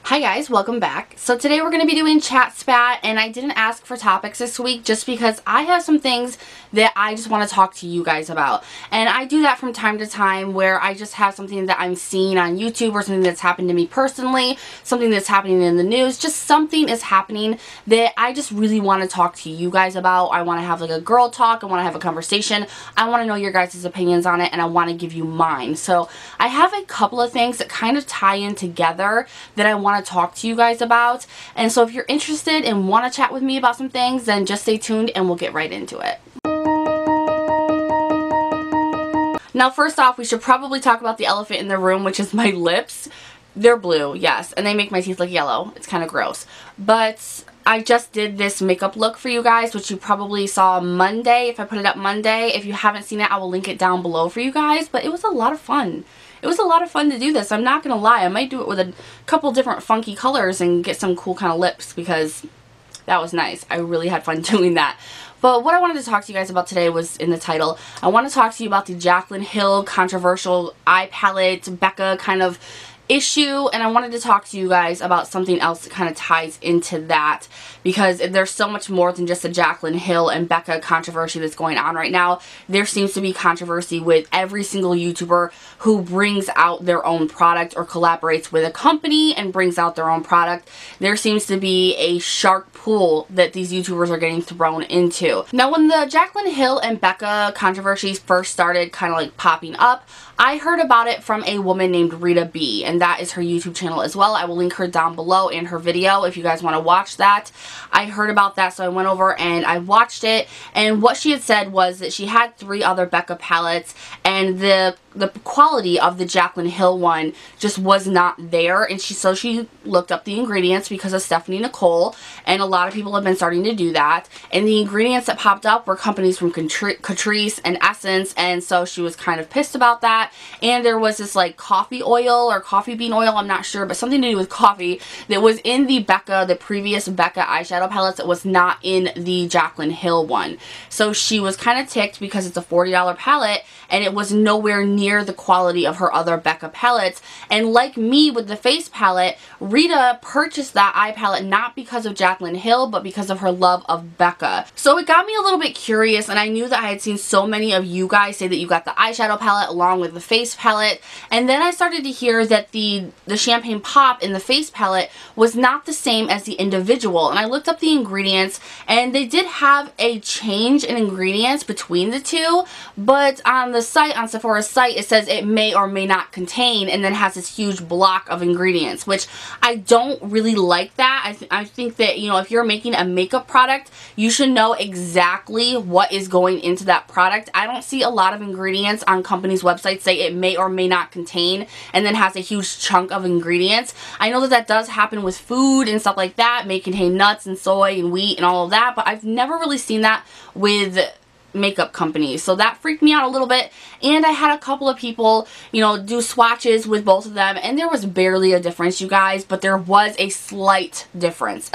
Hi guys, welcome back. So today we're going to be doing Chat Spat, and I didn't ask for topics this week just because I have some things that I just want to talk to you guys about. And I do that from time to time where I just have something that I'm seeing on YouTube or something that's happened to me personally, something that's happening in the news, just something is happening that I just really want to talk to you guys about. I want to have like a girl talk, I want to have a conversation, I want to know your guys' opinions on it, and I want to give you mine. So I have a couple of things that kind of tie in together that I want to talk to you guys about. And so if you're interested and want to chat with me about some things, then just stay tuned and we'll get right into it. Now first off, we should probably talk about the elephant in the room, which is my lips. They're blue, yes, and they make my teeth look yellow. It's kind of gross. But I just did this makeup look for you guys, which you probably saw Monday, if I put it up Monday. If you haven't seen it, I will link it down below for you guys. But it was a lot of fun. It was a lot of fun to do this. I'm not going to lie. I might do it with a couple different funky colors and get some cool kind of lips because that was nice. I really had fun doing that. But what I wanted to talk to you guys about today was in the title. I want to talk to you about the Jaclyn Hill controversial eye palette, Becca kind of issue, and I wanted to talk to you guys about something else that kind of ties into that, because there's so much more than just the Jaclyn Hill and Becca controversy that's going on right now. There seems to be controversy with every single YouTuber who brings out their own product or collaborates with a company and brings out their own product. There seems to be a shark pool that these YouTubers are getting thrown into. Now when the Jaclyn Hill and Becca controversies first started kind of like popping up, I heard about it from a woman named Rita B, and that is her YouTube channel as well. I will link her down below in her video if you guys want to watch that. I heard about that, so I went over and I watched it, and what she had said was that she had 3 other Becca palettes, and the quality of the Jaclyn Hill one just was not there, and so she looked up the ingredients because of Stephanie Nicole, and a lot of people have been starting to do that, and the ingredients that popped up were companies from Catrice and Essence, and so she was kind of pissed about that. And there was this like coffee oil or coffee bean oil, I'm not sure, but something to do with coffee that was in the previous Becca eyeshadow palettes that was not in the Jaclyn Hill one. So she was kind of ticked because it's a $40 palette and it was nowhere near the quality of her other Becca palettes. And like me with the face palette, Rita purchased that eye palette not because of Jaclyn Hill, but because of her love of Becca. So it got me a little bit curious, and I knew that I had seen so many of you guys say that you got the eyeshadow palette along with the face palette, and then I started to hear that the champagne pop in the face palette was not the same as the individual, and I looked up the ingredients, and they did have a change in ingredients between the two, but on the site, on Sephora's site, it says it may or may not contain, and then has this huge block of ingredients, which I don't really like that. I think that, you know, if you're making a makeup product, you should know exactly what is going into that product. I don't see a lot of ingredients on companies' websites say it may or may not contain and then has a huge chunk of ingredients. I know that that does happen with food and stuff like that, may contain nuts and soy and wheat and all of that, but I've never really seen that with makeup companies, so that freaked me out a little bit. And I had a couple of people, you know, do swatches with both of them, and there was barely a difference, you guys, but there was a slight difference,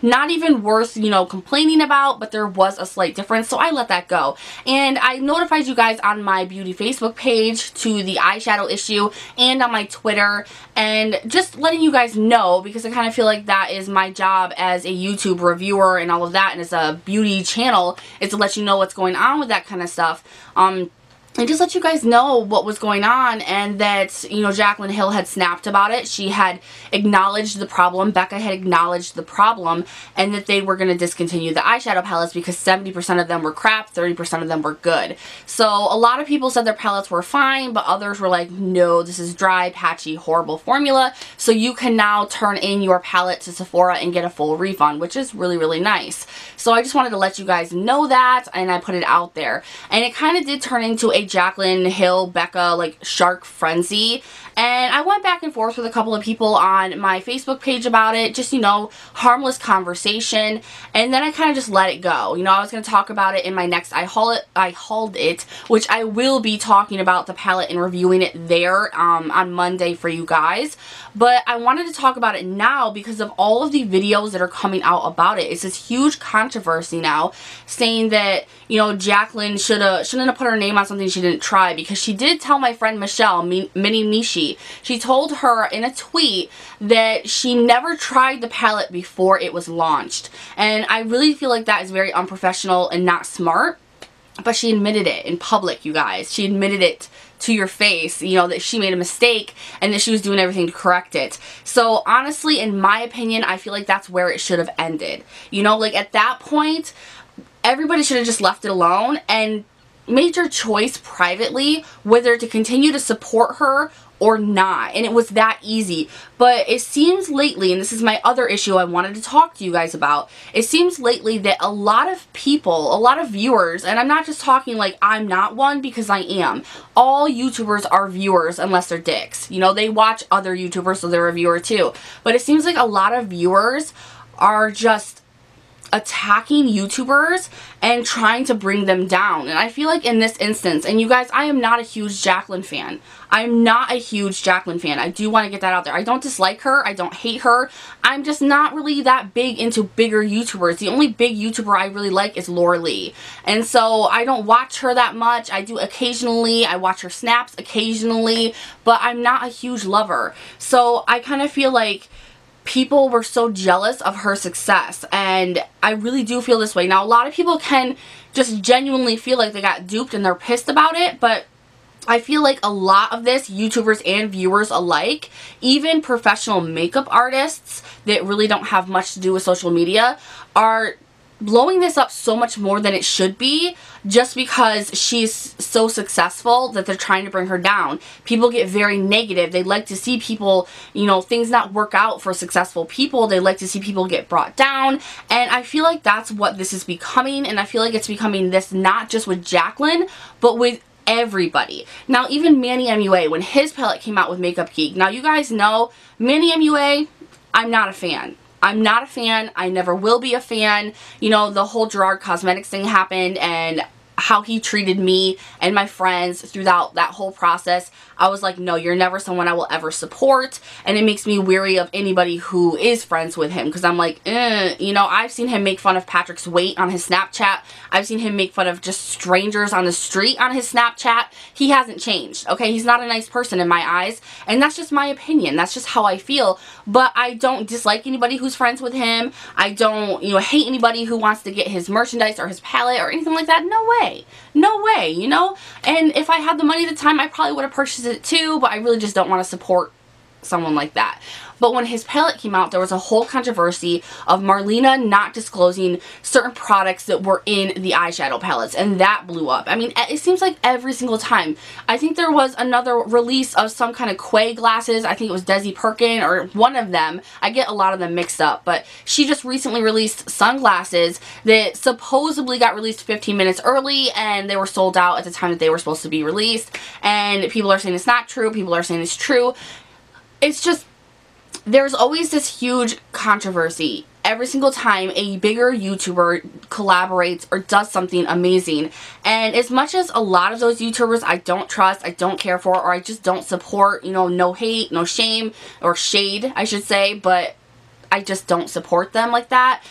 not even worth, you know, complaining about, but there was a slight difference, so I let that go. And I notified you guys on my beauty Facebook page to the eyeshadow issue and on my Twitter, and just letting you guys know, because I kind of feel like that is my job as a YouTube reviewer and all of that, and as a beauty channel, is to let you know what's going on with that kind of stuff. And just let you guys know what was going on, and that, you know, Jaclyn Hill had snapped about it. She had acknowledged the problem. Becca had acknowledged the problem, and that they were going to discontinue the eyeshadow palettes because 70% of them were crap, 30% of them were good. So a lot of people said their palettes were fine, but others were like, no, this is dry, patchy, horrible formula. So you can now turn in your palette to Sephora and get a full refund, which is really, really nice. So I just wanted to let you guys know that, and I put it out there. And it kind of did turn into a Jaclyn Hill, Becca, like, shark frenzy. And I went back and forth with a couple of people on my Facebook page about it, just, you know, harmless conversation, and then I kind of just let it go. You know, I was going to talk about it in my next I hauled it, which I will be talking about the palette and reviewing it there on Monday for you guys. But I wanted to talk about it now because of all of the videos that are coming out about it. It's this huge controversy now, saying that, you know, Jaclyn shouldn't have put her name on something she didn't try, because she did tell my friend Michelle, Mini Mishi, Niki. She told her in a tweet that she never tried the palette before it was launched. And I really feel like that is very unprofessional and not smart. But she admitted it in public, you guys. She admitted it to your face, you know, that she made a mistake and that she was doing everything to correct it. So honestly, in my opinion, I feel like that's where it should have ended. You know, like at that point, everybody should have just left it alone and made your choice privately whether to continue to support her or not. And it was that easy. But it seems lately, and this is my other issue I wanted to talk to you guys about, it seems lately that a lot of people, a lot of viewers, and I'm not just talking like I'm not one, because I am. All YouTubers are viewers unless they're dicks. You know, they watch other YouTubers, so they're a viewer too. But it seems like a lot of viewers are just attacking YouTubers and trying to bring them down. And I feel like in this instance, and you guys, I am not a huge Jaclyn fan. I'm not a huge Jaclyn fan. I do want to get that out there. I don't dislike her. I don't hate her. I'm just not really that big into bigger YouTubers. The only big YouTuber I really like is Laura Lee. And so I don't watch her that much. I do occasionally. I watch her snaps occasionally, but I'm not a huge lover. So I kind of feel like people were so jealous of her success, and I really do feel this way. Now, a lot of people can just genuinely feel like they got duped and they're pissed about it, but I feel like a lot of this, YouTubers and viewers alike, even professional makeup artists that really don't have much to do with social media, are blowing this up so much more than it should be just because she's so successful that they're trying to bring her down. People get very negative. They like to see people, you know, things not work out for successful people. They like to see people get brought down, and I feel like that's what this is becoming, and I feel like it's becoming this not just with Jaclyn, but with everybody. Now, even Manny MUA, when his palette came out with Makeup Geek, now you guys know, Manny MUA, I'm not a fan. I'm not a fan. I never will be a fan. You know, the whole Gerard Cosmetics thing happened, and how he treated me and my friends throughout that whole process, I was like, no, you're never someone I will ever support. And it makes me weary of anybody who is friends with him, because I'm like, you know, I've seen him make fun of Patrick's weight on his Snapchat. I've seen him make fun of just strangers on the street on his Snapchat. He hasn't changed, okay? He's not a nice person in my eyes, and that's just my opinion. That's just how I feel. But I don't dislike anybody who's friends with him. I don't, you know, hate anybody who wants to get his merchandise or his palette or anything like that. No way. No way, you know? And if I had the money at the time, I probably would have purchased it too, but I really just don't want to support someone like that. But when his palette came out, there was a whole controversy of Marlena not disclosing certain products that were in the eyeshadow palettes, and that blew up. I mean, it seems like every single time. I think there was another release of some kind of Quay glasses. I think it was Desi Perkin or one of them. I get a lot of them mixed up, but she just recently released sunglasses that supposedly got released 15 minutes early, and they were sold out at the time that they were supposed to be released, and people are saying it's not true. People are saying it's true. It's just, there's always this huge controversy every single time a bigger YouTuber collaborates or does something amazing. And as much as a lot of those YouTubers I don't trust, I don't care for, or I just don't support, you know, no hate, no shame, or shade, I should say, but I just don't support them like that.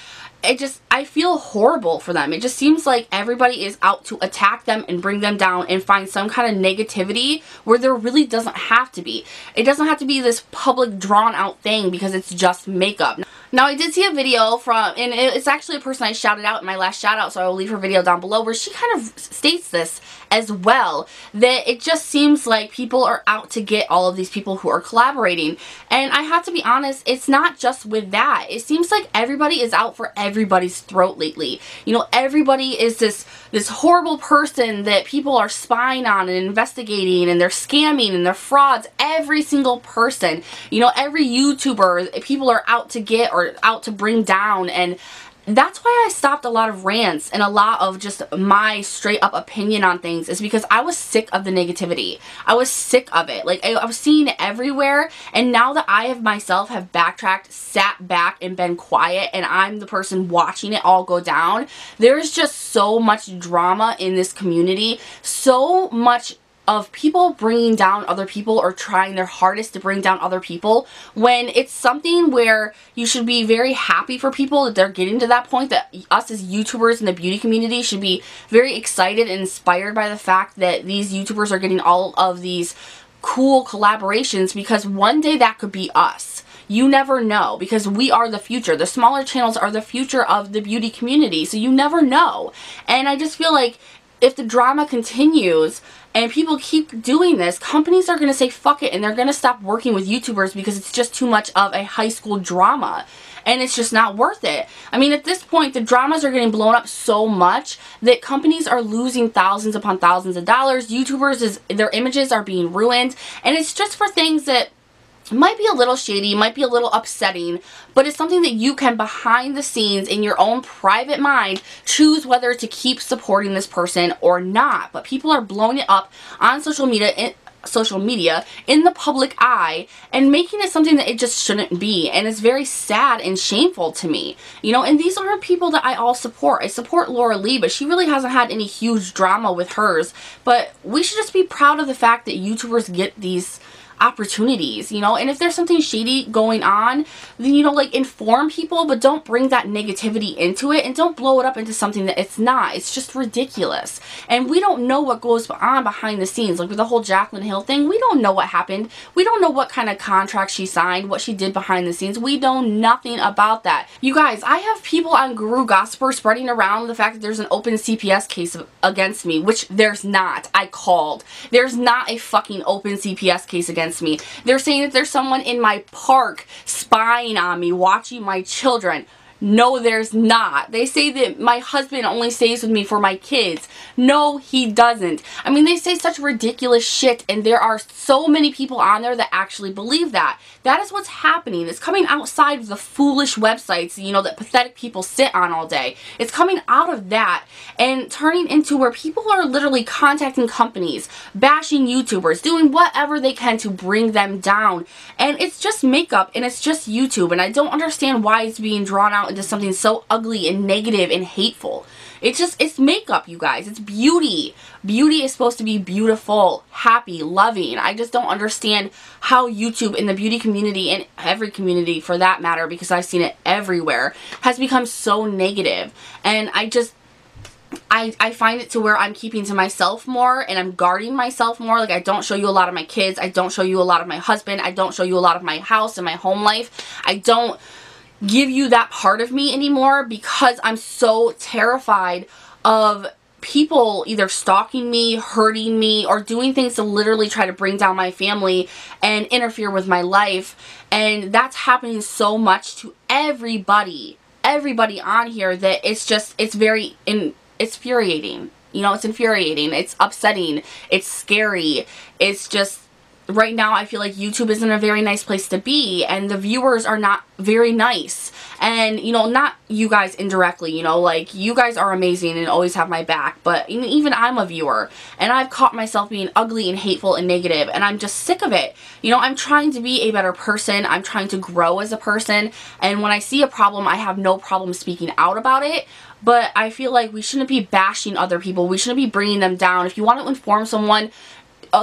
I feel horrible for them. It just seems like everybody is out to attack them and bring them down and find some kind of negativity where there really doesn't have to be. It doesn't have to be this public drawn out thing because it's just makeup. Now, I did see a video from, and it's actually a person I shouted out in my last shout out, so I will leave her video down below, where she kind of states this as well, that it just seems like people are out to get all of these people who are collaborating. And I have to be honest, it's not just with that. It seems like everybody is out for everybody's throat lately. You know, everybody is this horrible person that people are spying on and investigating, and they're scamming and they're frauds. Every single person, you know, every YouTuber, people are out to get or out to bring down. And that's why I stopped a lot of rants and a lot of just my straight up opinion on things, is because I was sick of the negativity. I was sick of it. Like, I was seeing it everywhere, and now that I myself have backtracked, sat back and been quiet, and I'm the person watching it all go down, there's just so much drama in this community, so much of people bringing down other people or trying their hardest to bring down other people, when it's something where you should be very happy for people that they're getting to that point, that us as YouTubers in the beauty community should be very excited and inspired by the fact that these YouTubers are getting all of these cool collaborations, because one day that could be us. You never know, because we are the future. The smaller channels are the future of the beauty community, so you never know. And I just feel like if the drama continues and people keep doing this, companies are going to say fuck it, and they're going to stop working with YouTubers because it's just too much of a high school drama. And it's just not worth it. I mean, at this point, the dramas are getting blown up so much that companies are losing thousands upon thousands of dollars. YouTubers, their images are being ruined. And it's just for things that might be a little shady, might be a little upsetting, but it's something that you can, behind the scenes, in your own private mind, choose whether to keep supporting this person or not. But people are blowing it up on social media in the public eye and making it something that it just shouldn't be, and it's very sad and shameful to me, you know. And these aren't people that I all support. I support Laura Lee, but she really hasn't had any huge drama with hers. But we should just be proud of the fact that YouTubers get these opportunities, you know. And if there's something shady going on, then, you know, like, inform people, but don't bring that negativity into it, and don't blow it up into something that it's not. It's just ridiculous. And we don't know what goes on behind the scenes. Like with the whole Jaclyn Hill thing, we don't know what happened. We don't know what kind of contract she signed, what she did behind the scenes. We know nothing about that. You guys, I have people on Guru Gossiper spreading around the fact that there's an open CPS case against me, which there's not. I called. There's not a fucking open CPS case against me. They're saying that there's someone in my park spying on me, watching my children. No, there's not. They say that my husband only stays with me for my kids. No, he doesn't. I mean, they say such ridiculous shit, and there are so many people on there that actually believe that. That is what's happening. It's coming outside of the foolish websites, you know, that pathetic people sit on all day. It's coming out of that and turning into where people are literally contacting companies, bashing YouTubers, doing whatever they can to bring them down. And it's just makeup, and it's just YouTube, and I don't understand why it's being drawn out into something so ugly and negative and hateful. It's makeup, you guys. It's beauty. Beauty is supposed to be beautiful, happy, loving. I just don't understand how YouTube in the beauty community, and every community for that matter, because I've seen it everywhere, has become so negative. And I find it to where I'm keeping to myself more, and I'm guarding myself more. Like, I don't show you a lot of my kids. I don't show you a lot of my husband. I don't show you a lot of my house and my home life. I don't give you that part of me anymore, because I'm so terrified of people either stalking me, hurting me, or doing things to literally try to bring down my family and interfere with my life. And that's happening so much to everybody on here that it's very infuriating. You know, it's infuriating, it's upsetting, it's scary. It's just, right now I feel like YouTube isn't a very nice place to be, and the viewers are not very nice. And, you know, not you guys indirectly, you know, like, you guys are amazing and always have my back, but even I'm a viewer, and I've caught myself being ugly and hateful and negative, and I'm just sick of it. You know, I'm trying to be a better person. I'm trying to grow as a person, and when I see a problem, I have no problem speaking out about it. But I feel like we shouldn't be bashing other people. We shouldn't be bringing them down. If you want to inform someone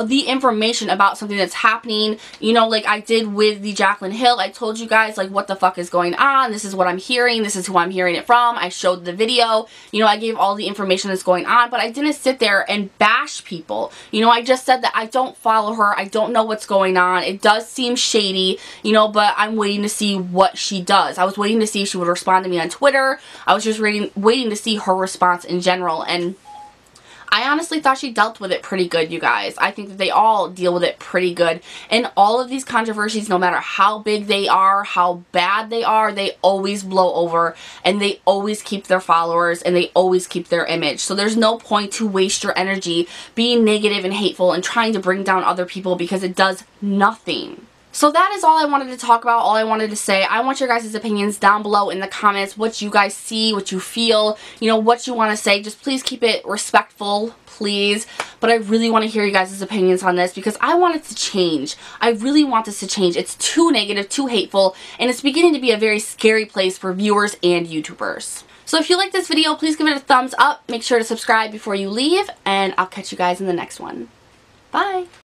the information about something that's happening, you know, like I did with the Jaclyn Hill, I told you guys, like, what the fuck is going on, this is what I'm hearing, this is who I'm hearing it from, I showed the video, you know, I gave all the information that's going on, but I didn't sit there and bash people. You know, I just said that I don't follow her, I don't know what's going on, it does seem shady, you know, but I'm waiting to see what she does. I was waiting to see if she would respond to me on Twitter. I was just waiting to see her response in general, and I honestly thought she dealt with it pretty good, you guys. I think that they all deal with it pretty good. And all of these controversies, no matter how big they are, how bad they are, they always blow over, and they always keep their followers, and they always keep their image. So there's no point to waste your energy being negative and hateful and trying to bring down other people, because it does nothing. So that is all I wanted to talk about, all I wanted to say. I want your guys' opinions down below in the comments, what you guys see, what you feel, you know, what you want to say. Just please keep it respectful, please. But I really want to hear you guys' opinions on this, because I want it to change. I really want this to change. It's too negative, too hateful, and it's beginning to be a very scary place for viewers and YouTubers. So if you like this video, please give it a thumbs up. Make sure to subscribe before you leave, and I'll catch you guys in the next one. Bye!